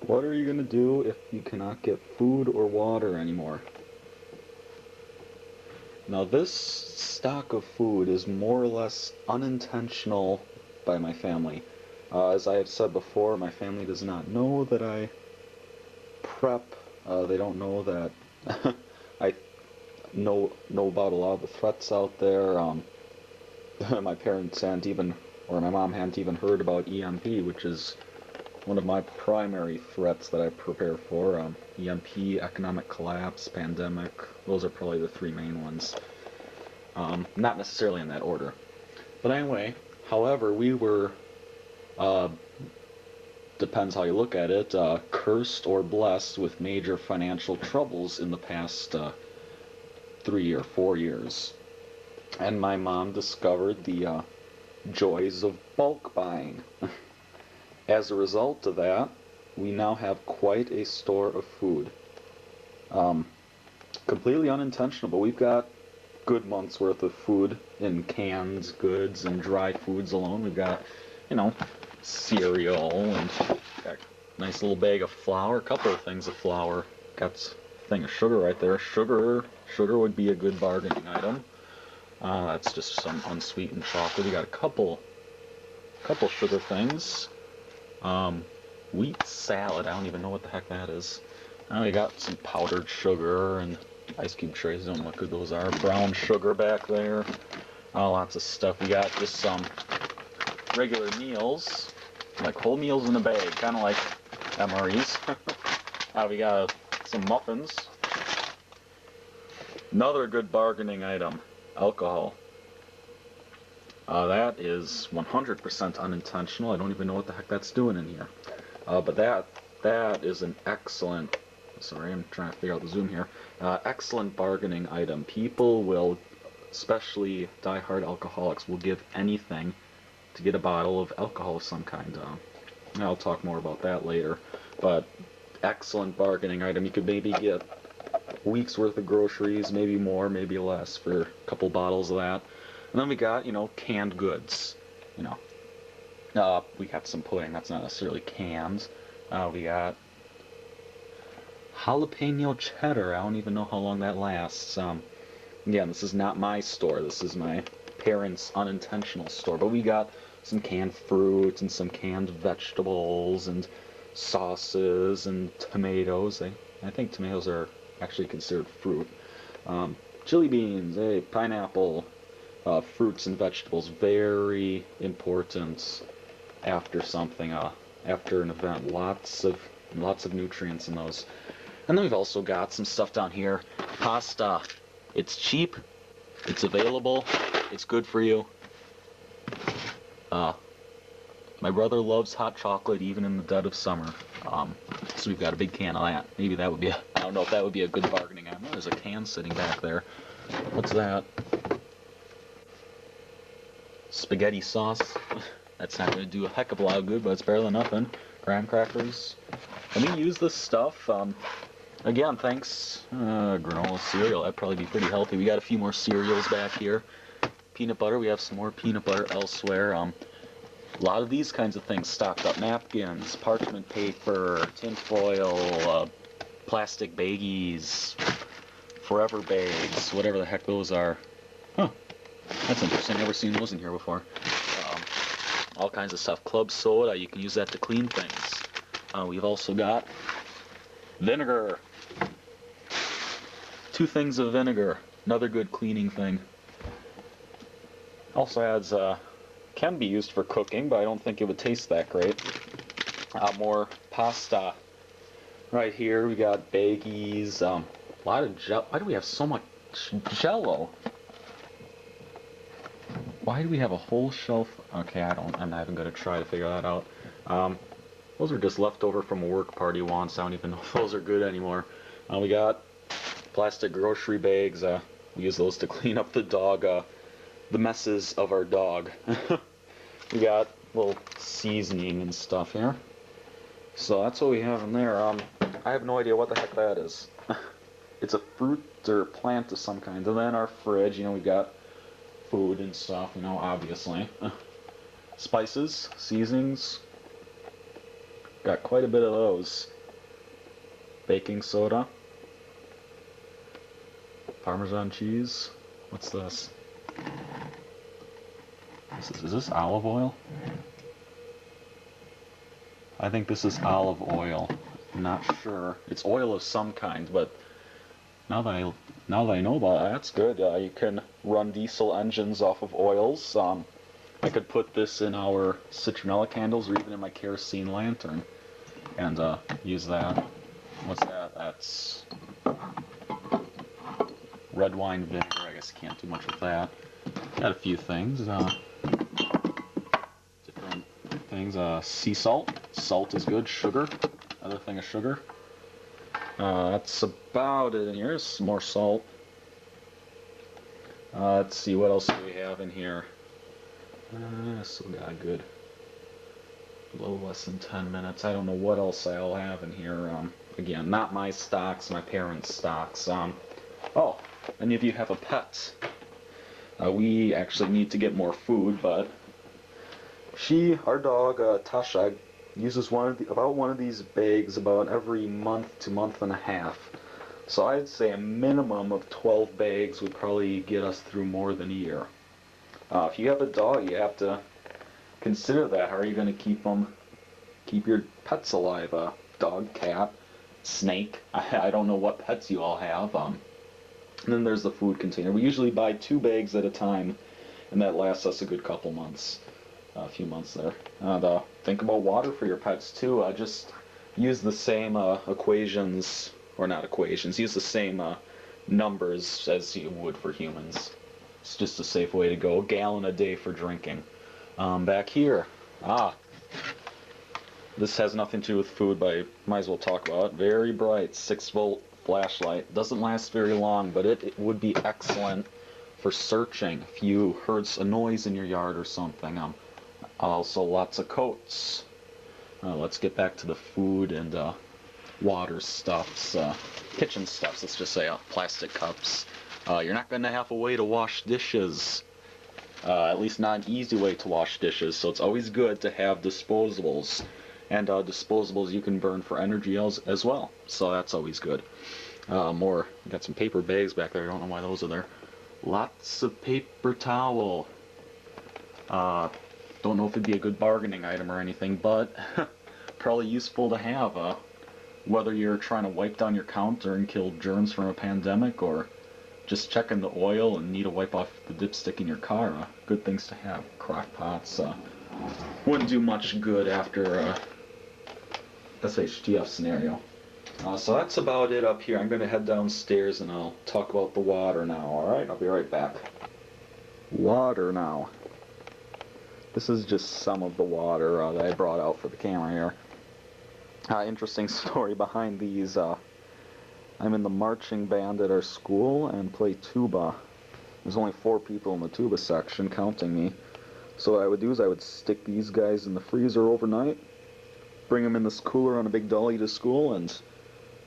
What are you going to do if you cannot get food or water anymore? Now, this stock of food is more or less unintentional by my family. As I have said before, my family does not know that I prep. They don't know that I know about a lot of the threats out there. My parents hadn't even, or my mom hadn't even heard about EMP, which is one of my primary threats that I prepare for. EMP, economic collapse, pandemic, those are probably the three main ones. Not necessarily in that order. But anyway, however, we were, uh, depends how you look at it, cursed or blessed with major financial troubles in the past 3 or 4 years. And my mom discovered the joys of bulk buying. As a result of that, we now have quite a store of food. Um, Completely unintentional, but we've got good months worth of food in canned goods and dry foods alone. We've got, you know, cereal and got a nice little bag of flour, a couple of things of flour. Got a thing of sugar right there. Sugar would be a good bargaining item. That's just some unsweetened chocolate. We got a couple sugar things. Wheat salad. I don't even know what the heck that is. We got some powdered sugar and ice cube trays. Don't know what good those are. Brown sugar back there. Lots of stuff. We got just some regular meals, like whole meals in a bag, kind of like MREs. We got some muffins. Another good bargaining item, alcohol. That is 100% unintentional. I don't even know what the heck that's doing in here. But that is an excellent. Sorry, I'm trying to figure out the zoom here. Excellent bargaining item. People will, especially die-hard alcoholics, will give anything to get a bottle of alcohol of some kind. I'll talk more about that later. But excellent bargaining item. You could maybe get a week's worth of groceries, maybe more, maybe less, for a couple bottles of that. And then we got, canned goods. We got some pudding. That's not necessarily canned. We got jalapeno cheddar. I don't even know how long that lasts. Again, this is not my store. This is my parents' unintentional store. But we got some canned fruit and some canned vegetables and sauces and tomatoes. I think tomatoes are actually considered fruit. Chili beans, pineapple, fruits and vegetables, very important after something, after an event. Lots of nutrients in those. And then we've also got some stuff down here. Pasta. It's cheap. It's available. It's good for you. My brother loves hot chocolate even in the dead of summer. So we've got a big can of that. Maybe that would be I don't know if that would be a good bargaining item. There's a can sitting back there. What's that? Spaghetti sauce. That's not going to do a heck of a lot of good, but it's better than nothing. Graham crackers. And we use this stuff. Again, thanks. Granola cereal. That'd probably be pretty healthy. We got a few more cereals back here. Peanut butter. We have some more peanut butter elsewhere. A lot of these kinds of things stocked up. Napkins, parchment paper, tin foil, plastic baggies, forever bags, whatever the heck those are. Huh. That's interesting. Never seen those in here before. All kinds of stuff. Club soda. You can use that to clean things. We've also got vinegar. 2 things of vinegar. Another good cleaning thing. Also adds, can be used for cooking, but I don't think it would taste that great. More pasta. Right here we got baggies. A lot of Why do we have so much Jello? Why do we have a whole shelf? Okay, I'm not even going to try to figure that out. Those are just leftover from a work party once. I don't even know if those are good anymore. We got plastic grocery bags. We use those to clean up the messes of our dog. We got little seasoning and stuff here. So that's what we have in there. I have no idea what the heck that is. It's a fruit or plant of some kind. And then our fridge, we got food and stuff, obviously. Spices, seasonings. Got quite a bit of those. baking soda, Parmesan cheese. What's this? Is this olive oil? I think this is olive oil. I'm not sure. It's oil of some kind, but now that I know about it, that's good. You can run diesel engines off of oils. I could put this in our citronella candles or even in my kerosene lantern and use that. What's that? That's red wine vinegar. I guess you can't do much with that. Got a few things. Different things. Sea salt. Salt is good. Sugar. Another thing of sugar. That's about it in here. Some more salt. Let's see, what else do we have in here? Still got a good, a little less than 10 minutes. I don't know what else I'll have in here. Again, not my stocks, my parents' stocks. Oh, any of you have a pet? We actually need to get more food, but our dog, Tasha, uses about one of these bags about every month to month and a half. So I'd say a minimum of 12 bags would probably get us through more than a year. If you have a dog, you have to consider that. How are you going to keep your pets alive? Dog, cat, snake. I don't know what pets you all have. And then there's the food container. We usually buy 2 bags at a time, and that lasts us a good couple months. A few months there. Think about water for your pets too. Just use the same equations, or not equations, use the same numbers as you would for humans. It's just a safe way to go. A gallon a day for drinking. Back here, this has nothing to do with food, but I might as well talk about it. Very bright 6-volt flashlight. Doesn't last very long, but it would be excellent for searching if you heard a noise in your yard or something. Also lots of coats. Let's get back to the food and water stuffs, kitchen stuffs, let's just say, plastic cups. You're not going to have a way to wash dishes, at least not an easy way to wash dishes, so it's always good to have disposables. And disposables you can burn for energy as well, so that's always good. Got some paper bags back there, I don't know why those are there. Lots of paper towel. Don't know if it'd be a good bargaining item or anything, but probably useful to have, whether you're trying to wipe down your counter and kill germs from a pandemic, or just checking the oil and need to wipe off the dipstick in your car. Good things to have. Crock pots wouldn't do much good after SHTF scenario. So that's about it up here. I'm going to head downstairs and I'll talk about the water now, alright? I'll be right back. Water now. This is just some of the water that I brought out for the camera here. Interesting story behind these. I'm in the marching band at our school and play tuba. There's only 4 people in the tuba section, counting me. So what I would do is I would stick these guys in the freezer overnight, bring them in this cooler on a big dolly to school, and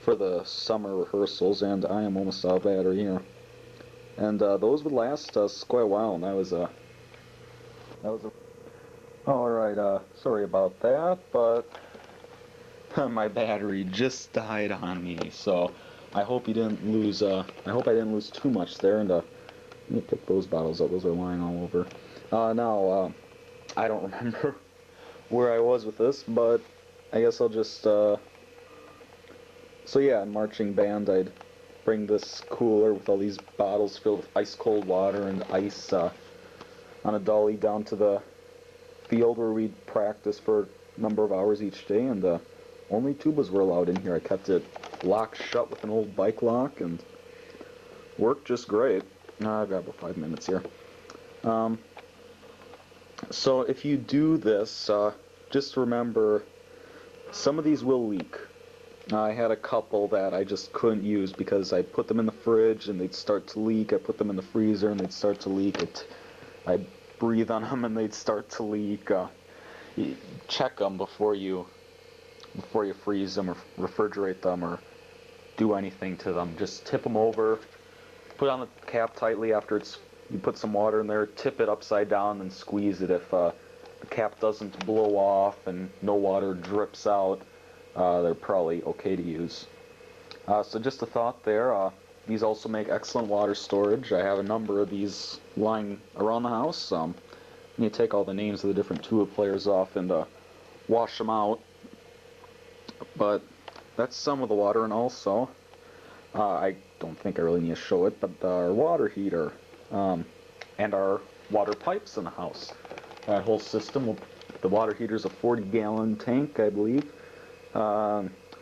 for the summer rehearsals, and I am almost out of battery here. And those would last us quite a while, and that was a... Alright, sorry about that, but my battery just died on me, so I hope you didn't lose, I hope I didn't lose too much there, and let me pick those bottles up, those are lying all over. Now, I don't remember where I was with this, but I guess I'll just, so yeah, in marching band, I'd bring this cooler with all these bottles filled with ice-cold water and ice, on a dolly down to the field where we'd practice for a number of hours each day, and only tubas were allowed in here. I kept it locked shut with an old bike lock, and worked just great. I've got about 5 minutes here. So if you do this, just remember, some of these will leak. I had a couple that I just couldn't use because I put them in the fridge and they'd start to leak. I put them in the freezer and they'd start to leak. I breathe on them and they'd start to leak. Check them before you freeze them or refrigerate them or do anything to them. Just tip them over, put on the cap tightly after you put some water in there, tip it upside down and squeeze it. If the cap doesn't blow off and no water drips out, they're probably okay to use. So just a thought there, these also make excellent water storage. I have a number of these lying around the house. You take all the names of the different tulip players off and wash them out. But that's some of the water, and also, I don't think I really need to show it, but our water heater and our water pipes in the house. That whole system, the water heater's a 40-gallon tank, I believe.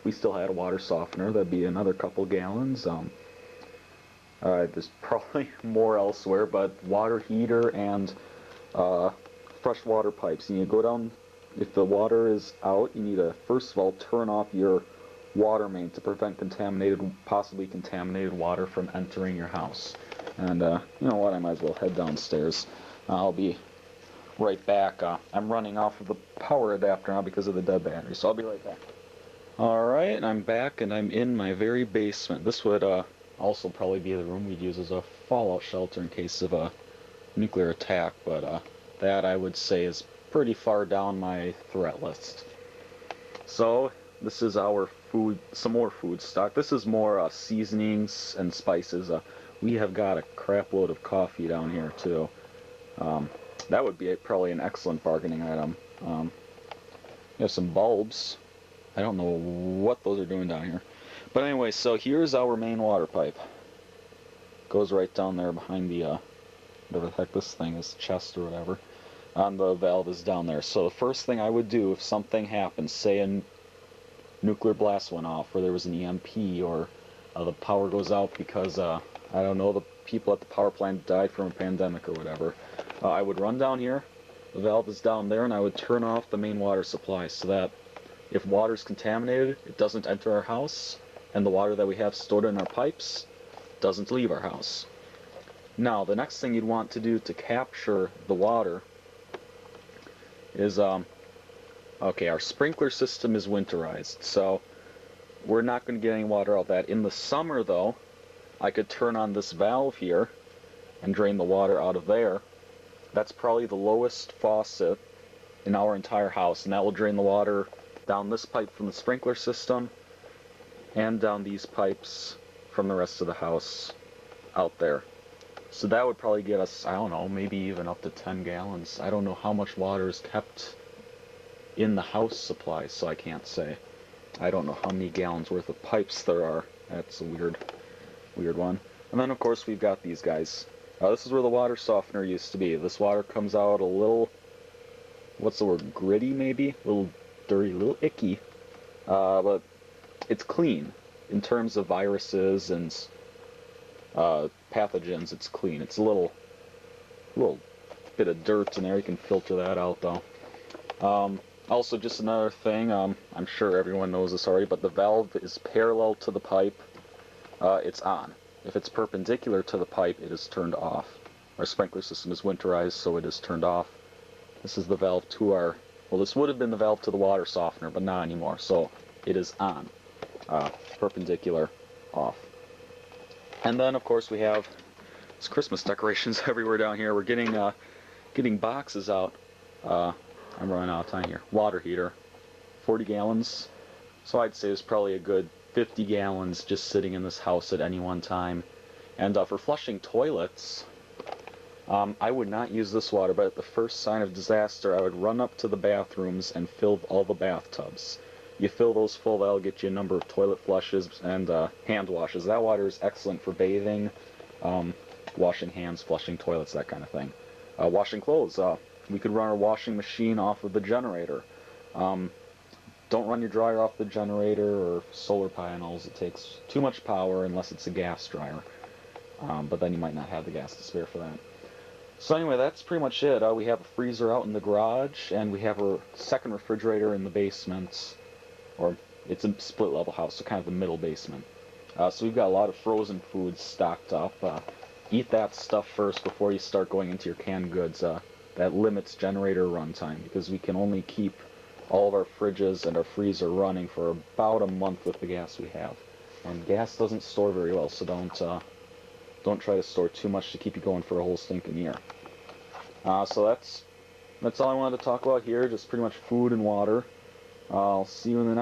We still had a water softener, that'd be another couple gallons. There's probably more elsewhere, but water heater and fresh water pipes. And you go down, if the water is out, you need to first of all turn off your water main to prevent possibly contaminated water from entering your house. And you know what, I might as well head downstairs. I'll be right back. I'm running off of the power adapter now because of the dead battery, so I'll be right back. Alright, I'm back and I'm in my very basement. This would also probably be the room we'd use as a fallout shelter in case of a nuclear attack, but that I would say is pretty far down my threat list. So this is our food, some more food stock. This is more seasonings and spices. We have got a crap load of coffee down here too. That would be probably an excellent bargaining item. We have some bulbs. I don't know what those are doing down here. But anyway, so here's our main water pipe. Goes right down there behind the, whatever the heck this thing is, chest or whatever. And the valve is down there. So the first thing I would do if something happens, say a nuclear blast went off, or there was an EMP, or the power goes out because, I don't know, the people at the power plant died from a pandemic or whatever, I would run down here, the valve is down there, and I would turn off the main water supply so that if water's contaminated, it doesn't enter our house, and the water that we have stored in our pipes doesn't leave our house. Now, the next thing you'd want to do to capture the water is, okay, our sprinkler system is winterized, so we're not going to get any water out of that. In the summer, though, I could turn on this valve here and drain the water out of there. That's probably the lowest faucet in our entire house, and that will drain the water down this pipe from the sprinkler system and down these pipes from the rest of the house out there. So that would probably get us, I don't know, maybe even up to 10 gallons. I don't know how much water is kept in the house supply, so I can't say. I don't know how many gallons worth of pipes there are. That's a weird one. And then of course we've got these guys. This is where the water softener used to be. This water comes out a little, what's the word, gritty maybe? A little dirty, a little icky. But it's clean. In terms of viruses and pathogens, it's clean. It's a little bit of dirt in there. You can filter that out though. Also, just another thing, I'm sure everyone knows this already, but the valve is parallel to the pipe. It's on. If it's perpendicular to the pipe, it is turned off. Our sprinkler system is winterized, so it is turned off. This is the valve to our, well, this would have been the valve to the water softener, but not anymore, so it is on. Perpendicular, off. And then, of course, we have these Christmas decorations everywhere down here. We're getting boxes out. I'm running out of time here. Water heater, 40 gallons. So I'd say there's probably a good 50 gallons just sitting in this house at any one time. And for flushing toilets, I would not use this water, but at the first sign of disaster, I would run up to the bathrooms and fill all the bathtubs. You fill those full, that'll get you a number of toilet flushes and hand washes. That water is excellent for bathing, washing hands, flushing toilets, that kind of thing. Washing clothes. We could run our washing machine off of the generator. Don't run your dryer off the generator or solar panels. It takes too much power unless it's a gas dryer. But then you might not have the gas to spare for that. So anyway, that's pretty much it. We have a freezer out in the garage, and we have a second refrigerator in the basement. Or it's a split level house, so kind of the middle basement. So we've got a lot of frozen foods stocked up. Eat that stuff first before you start going into your canned goods. That limits generator runtime, because we can only keep all of our fridges and our freezer running for about a month with the gas we have. And gas doesn't store very well, so don't try to store too much to keep you going for a whole stinking year. So that's all I wanted to talk about here, just pretty much food and water. I'll see you in the next